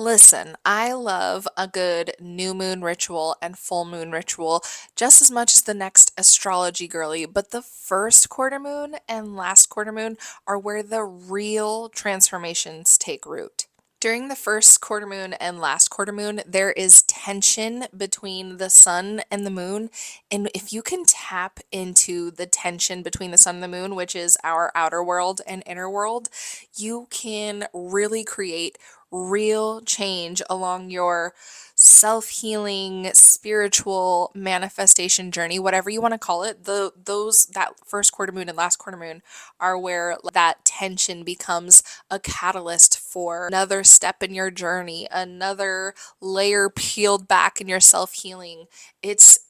Listen, I love a good new moon ritual and full moon ritual just as much as the next astrology girly, but the first quarter moon and last quarter moon are where the real transformations take root. During the first quarter moon and last quarter moon, there is tension between the sun and the moon. And if you can tap into the tension between the sun and the moon, which is our outer world and inner world, you can really create real change along your self-healing spiritual manifestation journey, whatever you want to call it. That first quarter moon and last quarter moon are where that tension becomes a catalyst for another step in your journey, another layer peeled back in your self-healing. It's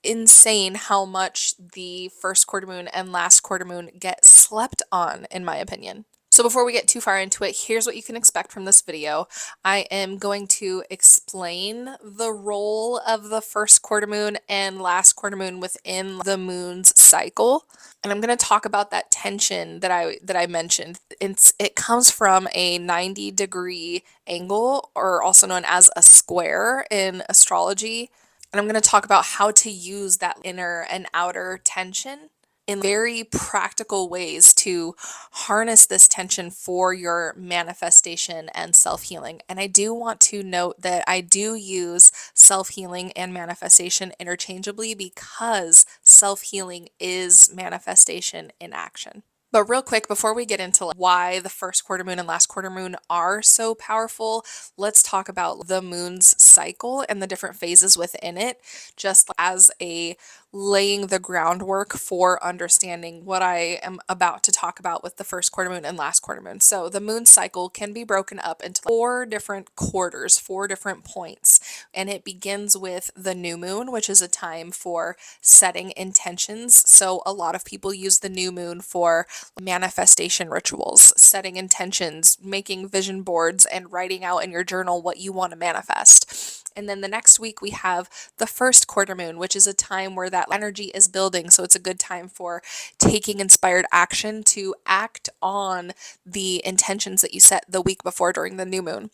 insane how much the first quarter moon and last quarter moon get slept on, in my opinion. So before we get too far into it, here's what you can expect from this video. I am going to explain the role of the first quarter moon and last quarter moon within the moon's cycle. And I'm going to talk about that tension that I mentioned. It comes from a 90-degree angle, or also known as a square in astrology. And I'm going to talk about how to use that inner and outer tension in very practical ways to harness this tension for your manifestation and self-healing. And I do want to note that I do use self-healing and manifestation interchangeably because self-healing is manifestation in action. But real quick, before we get into why the first quarter moon and last quarter moon are so powerful, let's talk about the moon's cycle and the different phases within it, just as a laying the groundwork for understanding what I am about to talk about with the first quarter moon and last quarter moon. So the moon cycle can be broken up into 4 different quarters, 4 different points, and it begins with the new moon, which is a time for setting intentions. So a lot of people use the new moon for manifestation rituals, setting intentions, making vision boards, and writing out in your journal what you want to manifest. And then the next week we have the first quarter moon, which is a time where that energy is building. So it's a good time for taking inspired action to act on the intentions that you set the week before during the new moon.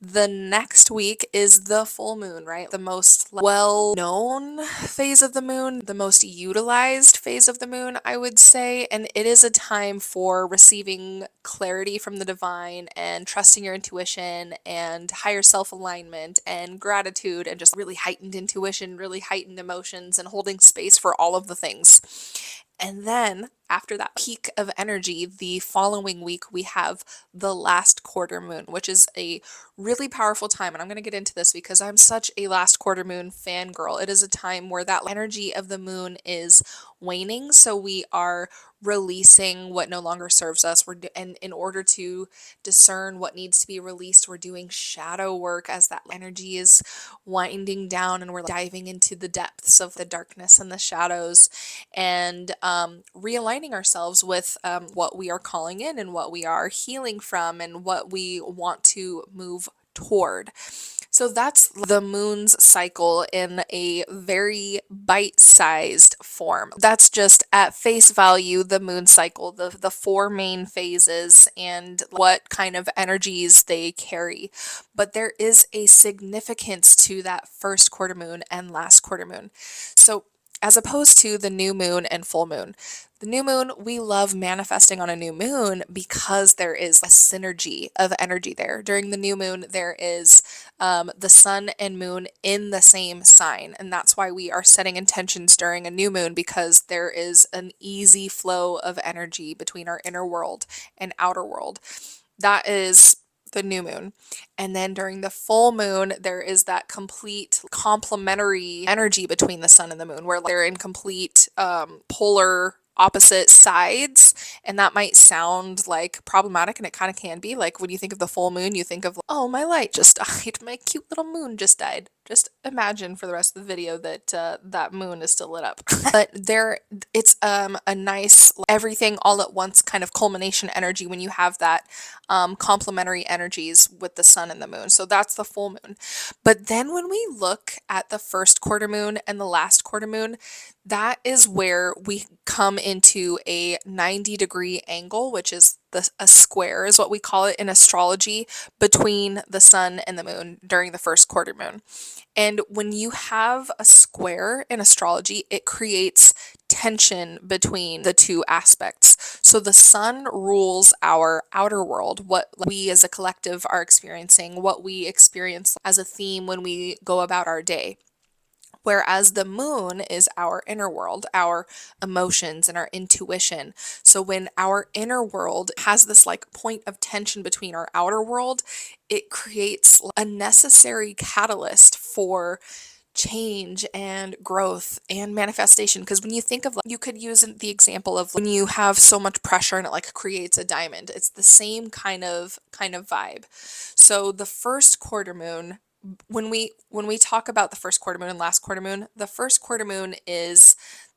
The next week is the full moon, right? The most well-known phase of the moon, the most utilized phase of the moon, I would say. And it is a time for receiving clarity from the divine and trusting your intuition and higher self-alignment and gratitude and just really heightened intuition, really heightened emotions, and holding space for all of the things. And then after that peak of energy, the following week, we have the last quarter moon, which is a really powerful time. And I'm going to get into this because I'm such a last quarter moon fangirl. It is a time where that energy of the moon is waning. So we are releasing what no longer serves us. And in order to discern what needs to be released, we're doing shadow work as that energy is winding down and we're diving into the depths of the darkness and the shadows and realigning ourselves with what we are calling in and what we are healing from and what we want to move toward. So that's the moon's cycle in a very bite-sized form. That's just at face value, the moon cycle, the 4 main phases and what kind of energies they carry. But there is a significance to that first quarter moon and last quarter moon. So as opposed to the new moon and full moon. The new moon, we love manifesting on a new moon because there is a synergy of energy there. During the new moon, there is the sun and moon in the same sign. And that's why we are setting intentions during a new moon, because there is an easy flow of energy between our inner world and outer world. That is the new moon. And then during the full moon, there is that complete complementary energy between the sun and the moon, where they're in complete polar opposite sides. And that might sound like problematic, and it kind of can be. Like when you think of the full moon, you think of, oh, my light just died. My cute little moon just died. Just imagine for the rest of the video that that moon is still lit up. But it's a nice everything all at once kind of culmination energy when you have that complementary energies with the sun and the moon. So that's the full moon. But then when we look at the first quarter moon and the last quarter moon, that is where we come into a 90-degree angle, which is a square is what we call it in astrology between the sun and the moon during the first quarter moon. And when you have a square in astrology, it creates tension between the two aspects. So the sun rules our outer world, what we as a collective are experiencing, what we experience as a theme when we go about our day. Whereas the moon is our inner world, our emotions and our intuition. So when our inner world has this like point of tension between our outer world, it creates a necessary catalyst for change and growth and manifestation. Because when you think of, like, you could use the example of when you have so much pressure and it like creates a diamond. It's the same kind of vibe. So the first quarter moon, when we talk about the first quarter moon and last quarter moon, the first quarter moon is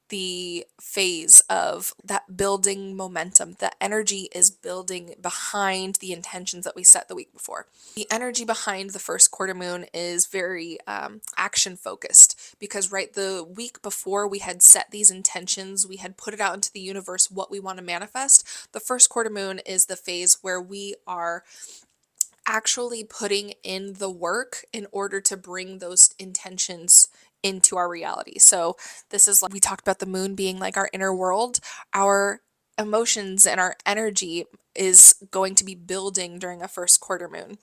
the phase of that building momentum. The energy is building behind the intentions that we set the week before. The energy behind the first quarter moon is very action focused, because right, the week before we had set these intentions, we had put it out into the universe what we want to manifest. The first quarter moon is the phase where we are actually putting in the work in order to bring those intentions into our reality. So this is like we talked about the moon being like our inner world. Our emotions and our energy is going to be building during a first quarter moon.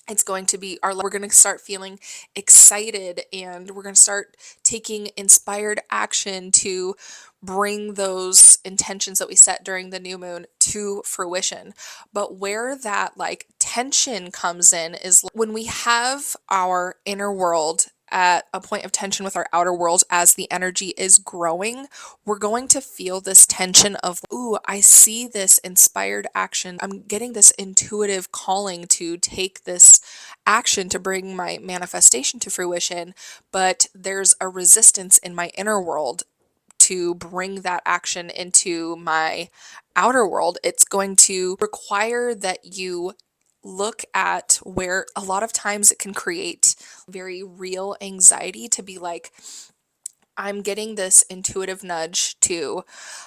It's going to be we're going to start feeling excited, and we're going to start taking inspired action to bring those intentions that we set during the new moon to fruition. But where that like tension comes in is when we have our inner world at a point of tension with our outer world as the energy is growing, we're going to feel this tension of, ooh, I see this inspired action. I'm getting this intuitive calling to take this action to bring my manifestation to fruition, but there's a resistance in my inner world to bring that action into my outer world. It's going to require that you look at where a lot of times it can create very real anxiety to be like, I'm getting this intuitive nudge to,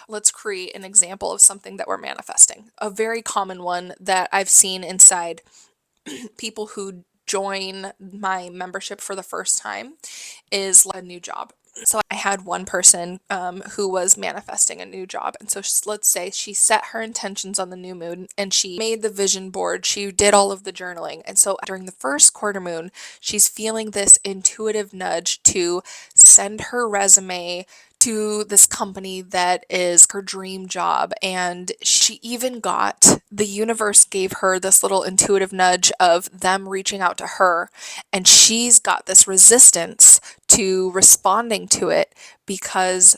let's create an example of something that we're manifesting. A very common one that I've seen inside people who join my membership for the first time is a new job. So I had one person who was manifesting a new job. And so let's say she set her intentions on the new moon and she made the vision board. She did all of the journaling. And so during the first quarter moon, she's feeling this intuitive nudge to send her resume to this company that is her dream job. And she even the universe gave her this little intuitive nudge of them reaching out to her. And she's got this resistance to responding to it because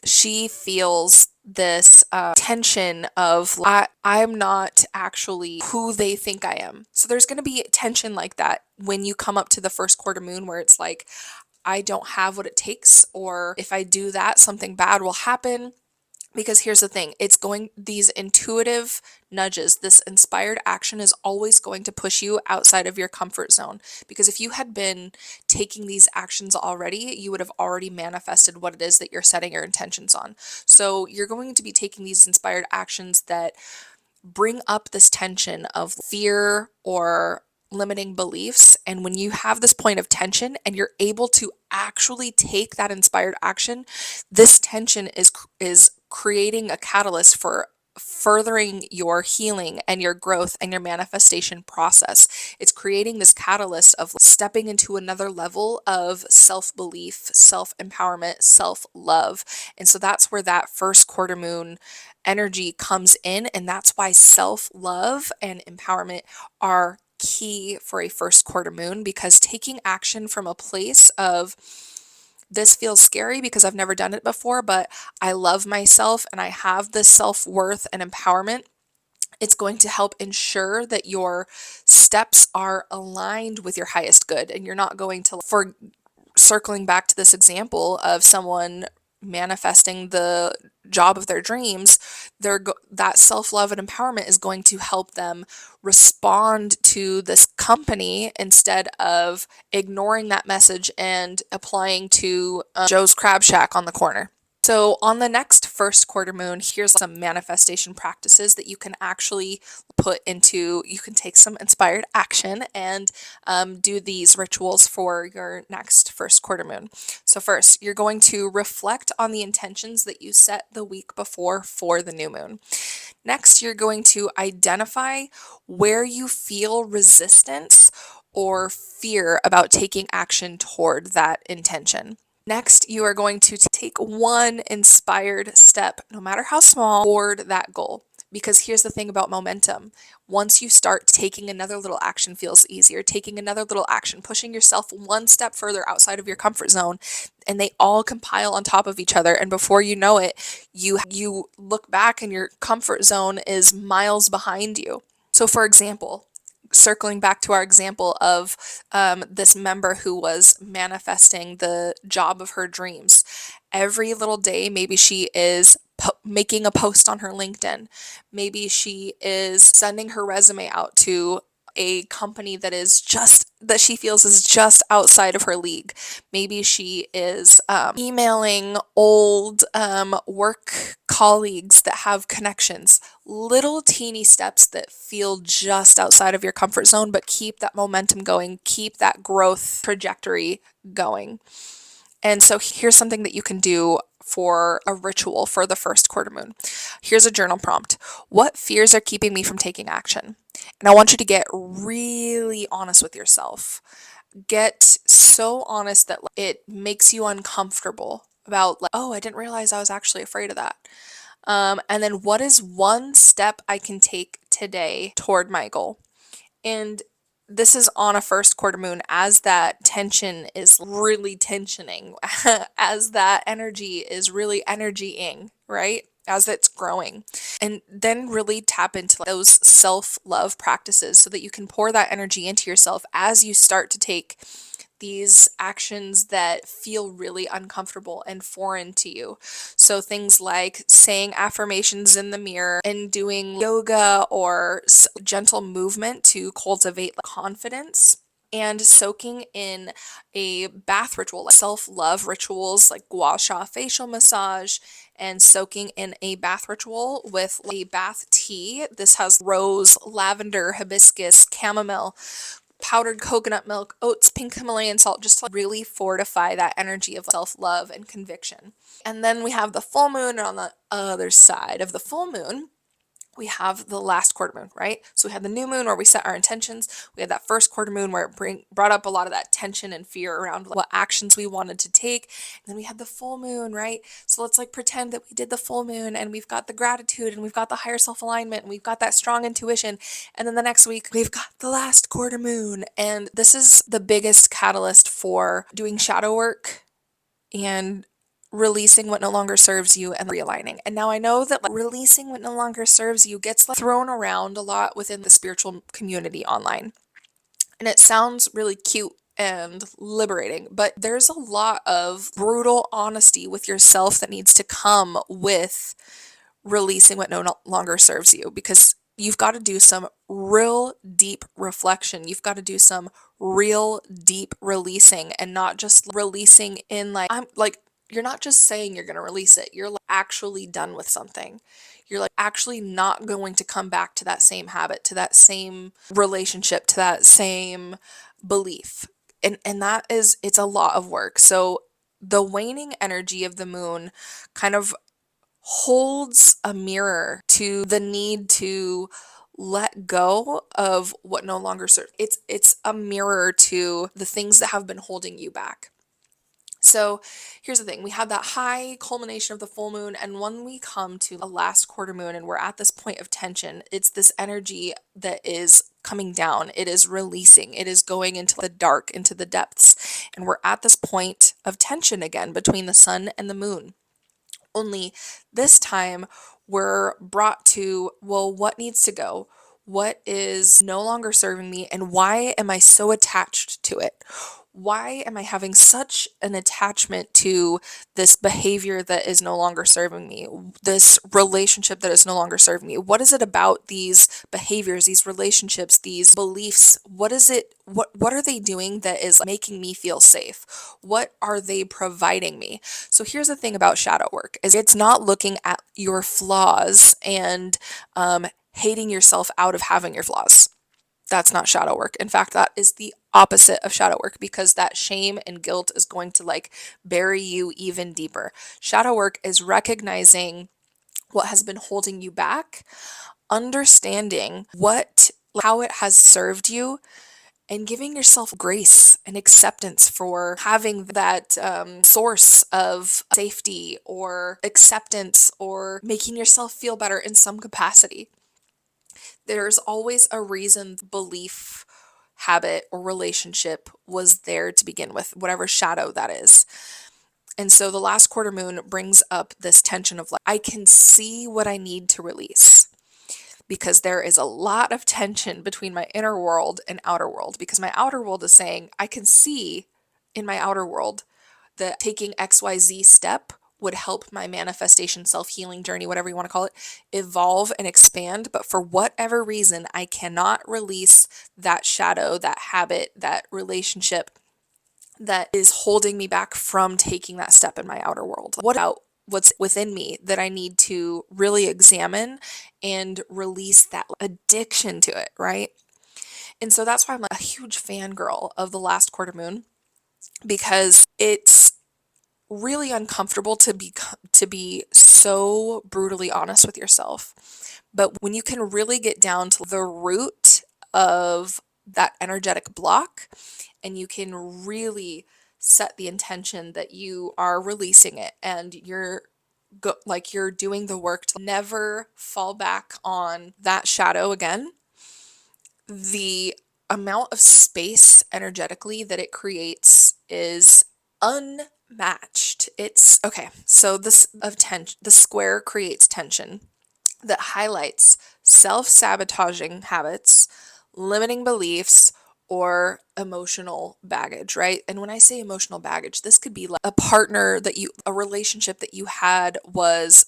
she feels this tension of I'm not actually who they think I am. So there's going to be tension like that when you come up to the first quarter moon, where it's like, I don't have what it takes, or if I do that, something bad will happen. Because here's the thing, these intuitive nudges, this inspired action is always going to push you outside of your comfort zone. Because if you had been taking these actions already, you would have already manifested what it is that you're setting your intentions on. So you're going to be taking these inspired actions that bring up this tension of fear or limiting beliefs. And when you have this point of tension and you're able to actually take that inspired action, this tension is creating a catalyst for furthering your healing and your growth and your manifestation process. It's creating this catalyst of stepping into another level of self-belief, self-empowerment, self-love. And so that's where that first quarter moon energy comes in, and that's why self-love and empowerment are key for a first quarter moon, because taking action from a place of, this feels scary because I've never done it before, but I love myself and I have this self-worth and empowerment, it's going to help ensure that your steps are aligned with your highest good. And you're not going to, for circling back to this example of someone manifesting the job of their dreams, that self-love and empowerment is going to help them respond to this company instead of ignoring that message and applying to Joe's Crab Shack on the corner. So, on the next first quarter moon, here's some manifestation practices that you can actually put into, you can take some inspired action and do these rituals for your next first quarter moon. So, first, you're going to reflect on the intentions that you set the week before for the new moon. Next, you're going to identify where you feel resistance or fear about taking action toward that intention. Next, you are going to take one inspired step, no matter how small, toward that goal. Because here's the thing about momentum. Once you start, taking another little action feels easier. Taking another little action, pushing yourself one step further outside of your comfort zone, and they all compile on top of each other. And before you know it, you look back and your comfort zone is miles behind you. So, for example, circling back to our example of this member who was manifesting the job of her dreams. Every little day, maybe she is making a post on her LinkedIn. Maybe she is sending her resume out to a company that she feels is just outside of her league. Maybe she is emailing old work colleagues that have connections. Little teeny steps that feel just outside of your comfort zone, but keep that momentum going, keep that growth trajectory going. And so here's something that you can do for a ritual for the first quarter moon. Here's a journal prompt. What fears are keeping me from taking action? And I want you to get really honest with yourself. Get so honest that it makes you uncomfortable about, like, oh, I didn't realize I was actually afraid of that. And then what is one step I can take today toward my goal? And this is on a first quarter moon as that tension is really tensioning, as that energy is really energying, right? As it's growing. And then really tap into those self-love practices so that you can pour that energy into yourself as you start to take these actions that feel really uncomfortable and foreign to you. So things like saying affirmations in the mirror and doing yoga or gentle movement to cultivate confidence. And soaking in a bath ritual, like self-love rituals like gua sha facial massage, and soaking in a bath ritual with a bath tea. This has rose, lavender, hibiscus, chamomile, powdered coconut milk, oats, pink Himalayan salt, just to really fortify that energy of self-love and conviction. And then we have the full moon, and on the other side of the full moon, we have the last quarter moon, right? So we had the new moon where we set our intentions. We had that first quarter moon where it brought up a lot of that tension and fear around what actions we wanted to take. And then we had the full moon, right? So let's like pretend that we did the full moon and we've got the gratitude and we've got the higher self alignment and we've got that strong intuition. And then the next week we've got the last quarter moon. And this is the biggest catalyst for doing shadow work and releasing what no longer serves you and realigning. And now I know that releasing what no longer serves you gets thrown around a lot within the spiritual community online. And it sounds really cute and liberating, but there's a lot of brutal honesty with yourself that needs to come with releasing what no longer serves you, because you've got to do some real deep reflection. You've got to do some real deep releasing, and not just releasing in you're not just saying you're going to release it. You're actually done with something. You're actually not going to come back to that same habit, to that same relationship, to that same belief. And it's a lot of work. So the waning energy of the moon kind of holds a mirror to the need to let go of what no longer serves. It's a mirror to the things that have been holding you back. So here's the thing. We have that high culmination of the full moon, and when we come to a last quarter moon and we're at this point of tension, it's this energy that is coming down. It is releasing. It is going into the dark, into the depths. And we're at this point of tension again between the sun and the moon. Only this time we're brought to, well, what needs to go? What is no longer serving me? And why am I so attached to it? Why am I having such an attachment to this behavior that is no longer serving me, this relationship that is no longer serving me? What is it about these behaviors, these relationships, these beliefs? What is it? What are they doing that is making me feel safe? What are they providing me? So here's the thing about shadow work is it's not looking at your flaws and hating yourself out of having your flaws. That's not shadow work. In fact, that is the opposite of shadow work because that shame and guilt is going to like bury you even deeper. Shadow work is recognizing what has been holding you back, understanding how it has served you, and giving yourself grace and acceptance for having that source of safety or acceptance or making yourself feel better in some capacity. There's always a reason the belief, habit, or relationship was there to begin with, whatever shadow that is. And so the last quarter moon brings up this tension of like, I can see what I need to release because there is a lot of tension between my inner world and outer world because my outer world is saying, I can see in my outer world that taking XYZ step would help my manifestation, self-healing journey, whatever you want to call it, evolve and expand. But for whatever reason, I cannot release that shadow, that habit, that relationship that is holding me back from taking that step in my outer world. What about what's within me that I need to really examine and release that addiction to it, right? And so that's why I'm like a huge fangirl of the last quarter moon because it's really uncomfortable to be so brutally honest with yourself. But when you can really get down to the root of that energetic block and you can really set the intention that you are releasing it and you're doing the work to never fall back on that shadow again, the amount of space energetically that it creates is unmatched. It's okay. So this of tension, the square creates tension that highlights self-sabotaging habits, limiting beliefs, or emotional baggage, right? And when I say emotional baggage, this could be like a relationship that you had was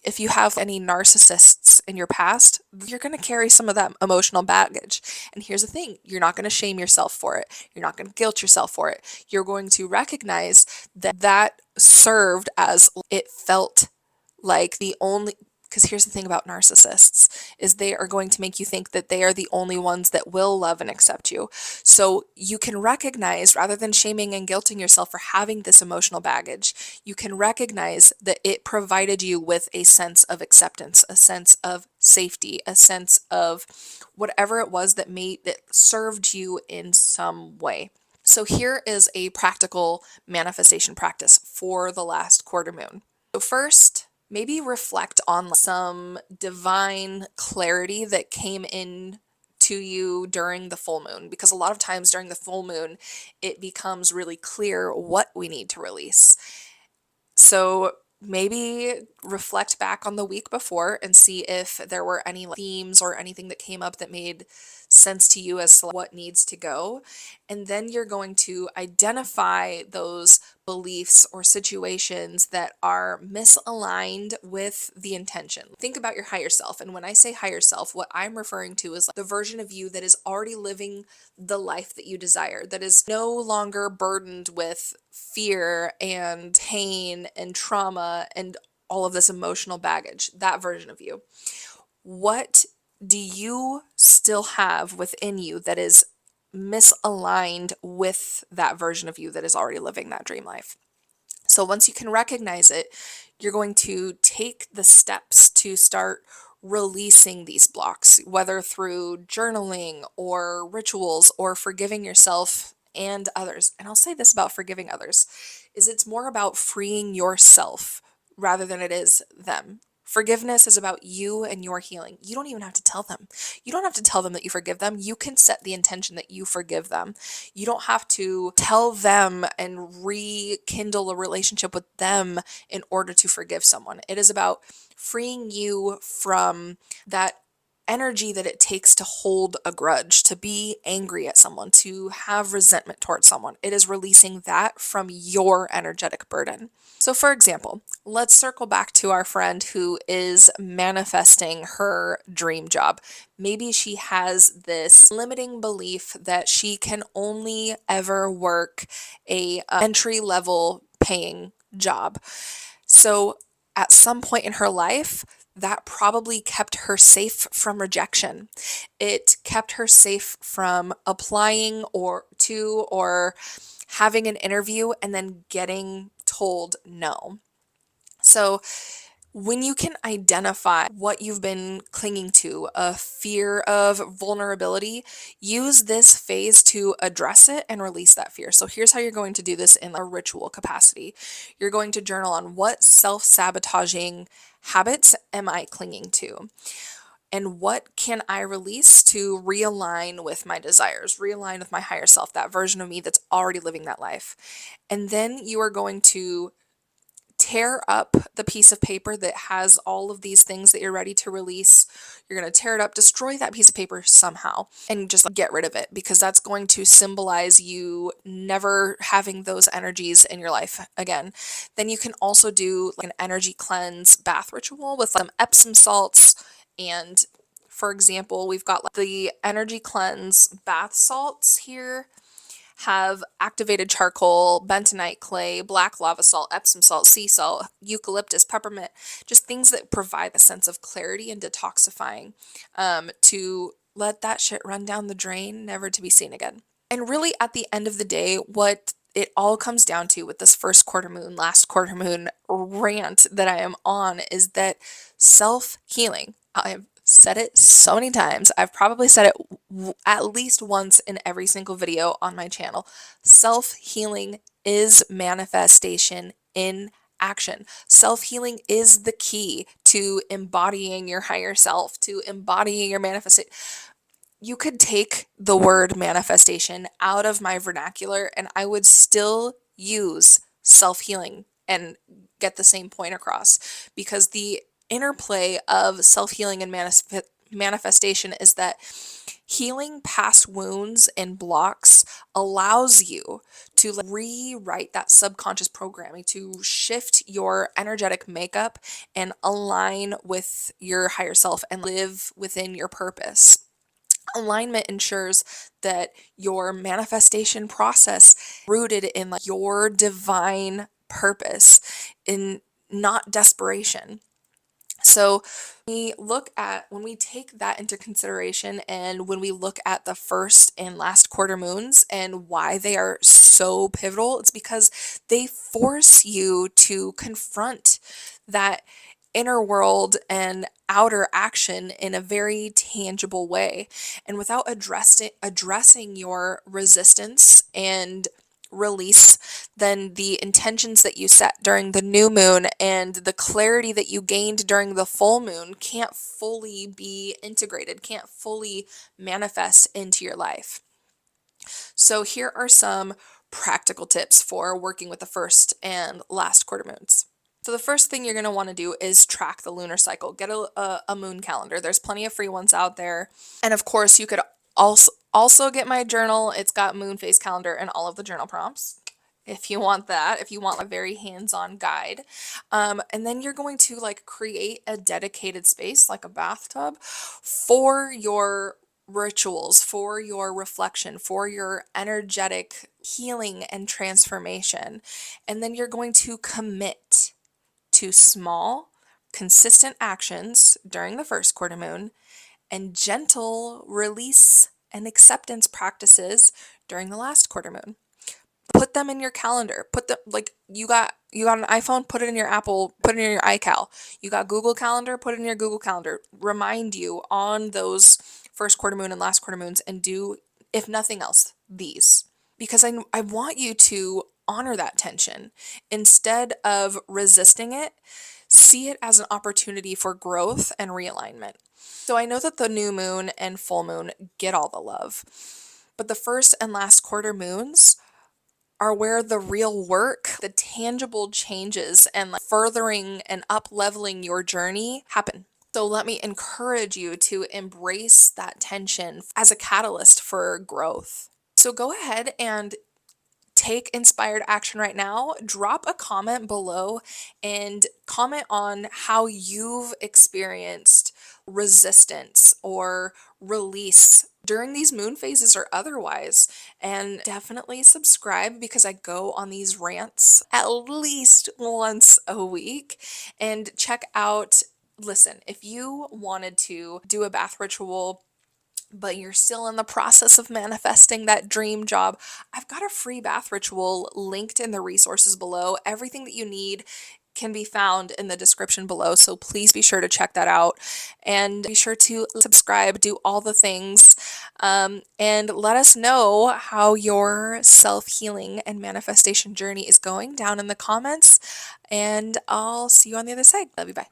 if you have any narcissists in your past, you're going to carry some of that emotional baggage. And here's the thing, you're not going to shame yourself for it. You're not going to guilt yourself for it. You're going to recognize that that served as it felt like the only because here's the thing about narcissists is they are going to make you think that they are the only ones that will love and accept you. So you can recognize rather than shaming and guilting yourself for having this emotional baggage, you can recognize that it provided you with a sense of acceptance, a sense of safety, a sense of whatever it was that served you in some way. So here is a practical manifestation practice for the last quarter moon. So first, maybe reflect on some divine clarity that came in to you during the full moon, because a lot of times during the full moon, it becomes really clear what we need to release. So maybe reflect back on the week before and see if there were any themes or anything that came up that made sense to you as to what needs to go. And then you're going to identify those beliefs or situations that are misaligned with the intention. Think about your higher self. And when I say higher self, what I'm referring to is like the version of you that is already living the life that you desire, that is no longer burdened with fear and pain and trauma and all of this emotional baggage, that version of you. What do you still have within you that is misaligned with that version of you that is already living that dream life? So once you can recognize it, you're going to take the steps to start releasing these blocks, whether through journaling or rituals or forgiving yourself and others. And I'll say this about forgiving others is it's more about freeing yourself rather than it is them. Forgiveness is about you and your healing. You don't even have to tell them. You don't have to tell them that you forgive them. You can set the intention that you forgive them. You don't have to tell them and rekindle a relationship with them in order to forgive someone. It is about freeing you from that energy that it takes to hold a grudge, to be angry at someone, to have resentment towards someone. It is releasing that from your energetic burden. So, for example, let's circle back to our friend who is manifesting her dream job. Maybe she has this limiting belief that she can only ever work a entry level paying job. So, at some point in her life, that probably kept her safe from rejection. It kept her safe from applying or having an interview and then getting told no. So, when you can identify what you've been clinging to, a fear of vulnerability, use this phase to address it and release that fear. So here's how you're going to do this in a ritual capacity. You're going to journal on what self-sabotaging habits am I clinging to? And what can I release to realign with my desires, realign with my higher self, that version of me that's already living that life. And then you are going to tear up the piece of paper that has all of these things that you're ready to release. You're going to tear it up, destroy that piece of paper somehow, and just get rid of it, because that's going to symbolize you never having those energies in your life again. Then you can also do like an energy cleanse bath ritual with some Epsom salts. And for example, we've got like the energy cleanse bath salts here have activated charcoal, bentonite clay, black lava salt, Epsom salt, sea salt, eucalyptus, peppermint, just things that provide a sense of clarity and detoxifying, to let that shit run down the drain, never to be seen again. And really, at the end of the day, what it all comes down to with this first quarter moon, last quarter moon rant that I am on is that self-healing. I've said it so many times. I've probably said it at least once in every single video on my channel. Self-healing is manifestation in action. Self-healing is the key to embodying your higher self, to embodying your manifestation. You could take the word manifestation out of my vernacular and I would still use self-healing and get the same point across, because the interplay of self-healing and manifestation is that healing past wounds and blocks allows you to rewrite that subconscious programming, to shift your energetic makeup and align with your higher self and live within your purpose. Alignment ensures that your manifestation process rooted in like your divine purpose, in not desperation. So when we take that into consideration, and when we look at the first and last quarter moons and why they are so pivotal, it's because they force you to confront that inner world and outer action in a very tangible way. And without addressing your resistance and release, then the intentions that you set during the new moon and the clarity that you gained during the full moon can't fully be integrated, can't fully manifest into your life. So here are some practical tips for working with the first and last quarter moons. So the first thing you're going to want to do is track the lunar cycle. Get a moon calendar. There's plenty of free ones out there. And of course, you could also get my journal. It's got moon phase calendar and all of the journal prompts, if you want that, if you want a very hands-on guide. And then you're going to like create a dedicated space, like a bathtub, for your rituals, for your reflection, for your energetic healing and transformation. And then you're going to commit to small, consistent actions during the first quarter moon and gentle release and acceptance practices during the last quarter moon. Put them in your calendar. Put them like you got an iPhone, put it in your Apple, put it in your iCal. You got Google Calendar, put it in your Google Calendar. Remind you on those first quarter moon and last quarter moons, and do, if nothing else, these. Because I want you to honor that tension. Instead of resisting it, see it as an opportunity for growth and realignment. So I know that the new moon and full moon get all the love, but the first and last quarter moons are where the real work, the tangible changes, and like furthering and up leveling your journey happen. So let me encourage you to embrace that tension as a catalyst for growth. So go ahead and take inspired action right now. Drop a comment below and comment on how you've experienced resistance or release during these moon phases or otherwise. And definitely subscribe because I go on these rants at least once a week. And check out, listen, if you wanted to do a bath ritual but you're still in the process of manifesting that dream job, I've got a free bath ritual linked in the resources below. Everything that you need can be found in the description below, so please be sure to check that out and be sure to subscribe, do all the things, and let us know how your self-healing and manifestation journey is going down in the comments, and I'll see you on the other side. Love you, bye.